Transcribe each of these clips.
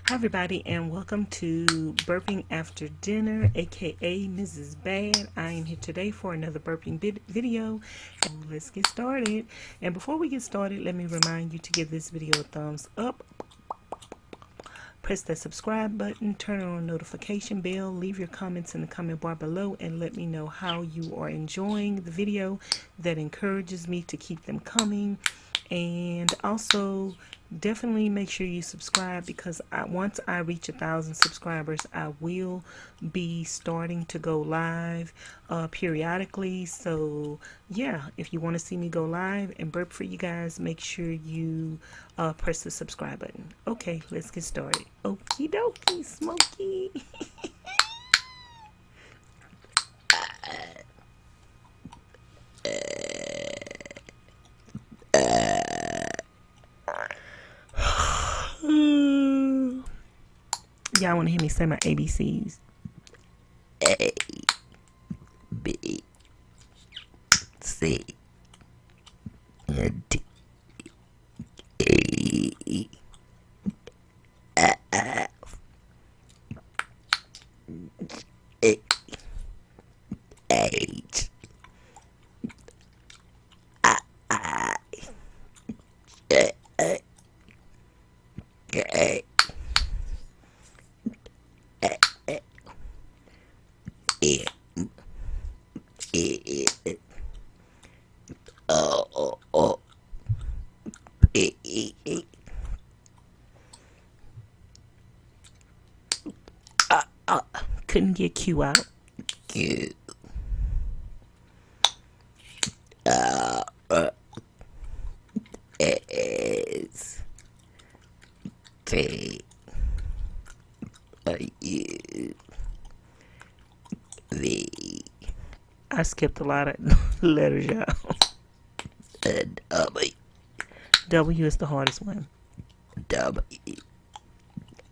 Hi, everybody, and welcome to Burping After Dinner, aka Mrs. Bad. I am here today for another burping video. Let's get started. And before we get started, let me remind you to give this video a thumbs up. Press that subscribe button, turn on the notification bell, leave your comments in the comment bar below, and let me know how you are enjoying the video. That encourages me to keep them coming. And also definitely make sure you subscribe, because once I reach 1,000 subscribers, I will be starting to go live periodically. So yeah, if you want to see me go live and burp for you guys, make sure you press the subscribe button. Okay, let's get started. Okie dokie, Smokey. Y'all want to hear me say my ABCs? A, B, C, D, E, F, G, H, I, J, K, M, E, O, P, couldn't get Q out. Q, R, S, T, U, V. I skipped a lot of letters, y'all. W. W is the hardest one. W,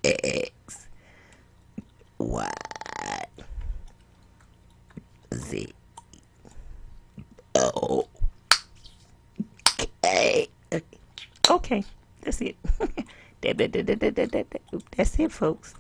X, Y, Z, O, K. Okay, that's it. That's it, folks.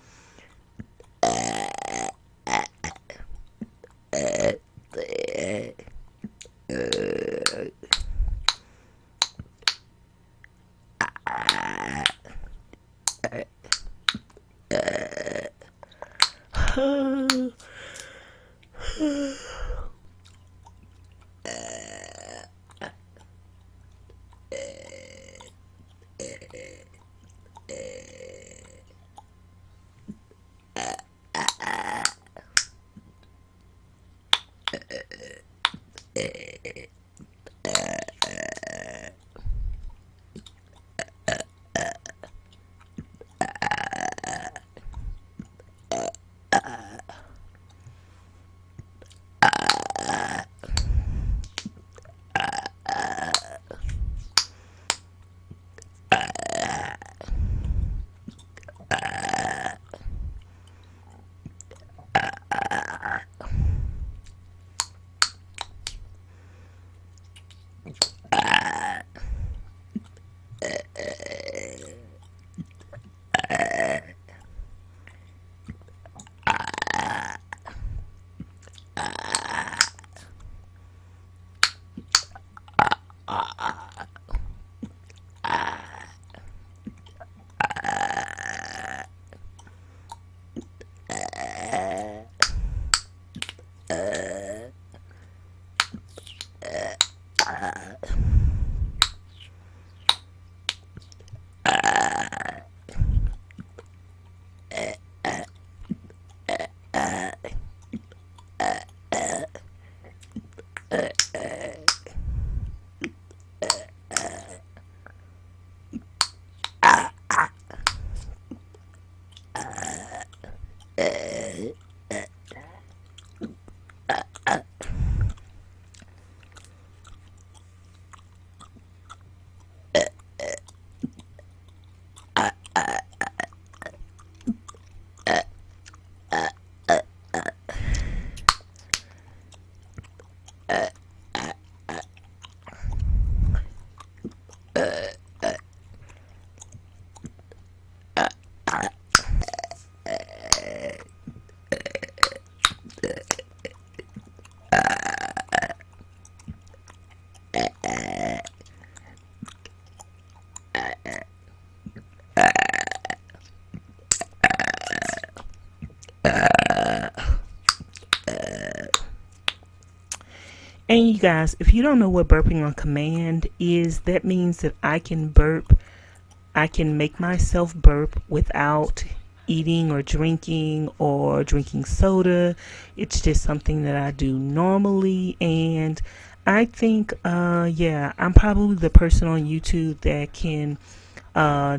And you guys, if you don't know what burping on command is, that means that I can burp. I can make myself burp without eating or drinking soda. It's just something that I do normally. And I think, yeah, I'm probably the person on YouTube that can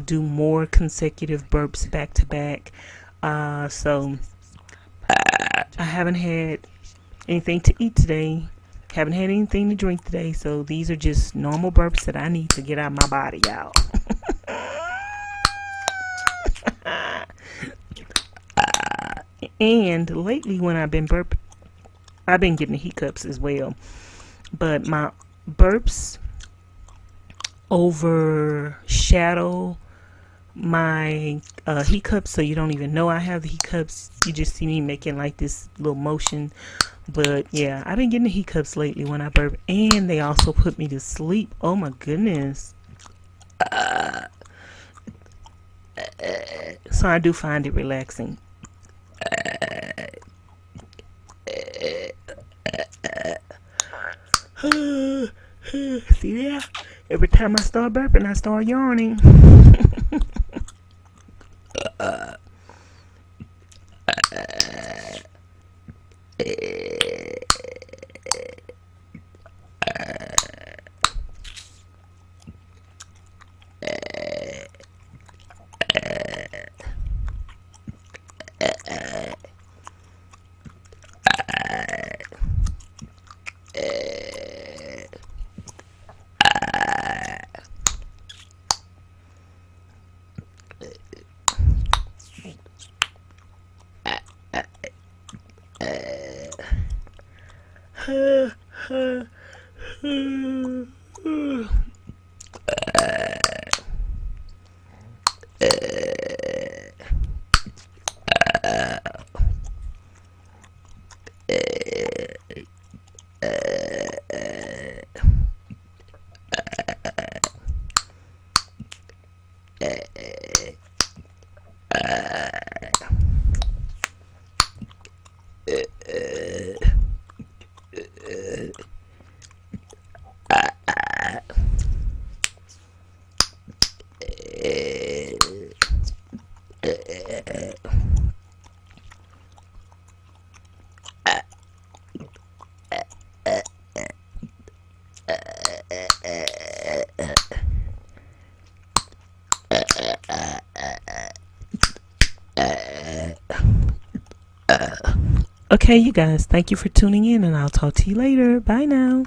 do more consecutive burps back to back. So I haven't had anything to eat today. Haven't had anything to drink today. So these are just normal burps that I need to get out of my body, y'all. And lately when I've been burping, I've been getting hiccups as well. But my burps overshadow my hiccups, so you don't even know I have the hiccups. You just see me making like this little motion. But yeah, I've been getting the hiccups lately when I burp, and they also put me to sleep. Oh my goodness. So I do find it relaxing. See there? Every time I start burping, I start yawning. Okay, you guys, thank you for tuning in, and I'll talk to you later. Bye now.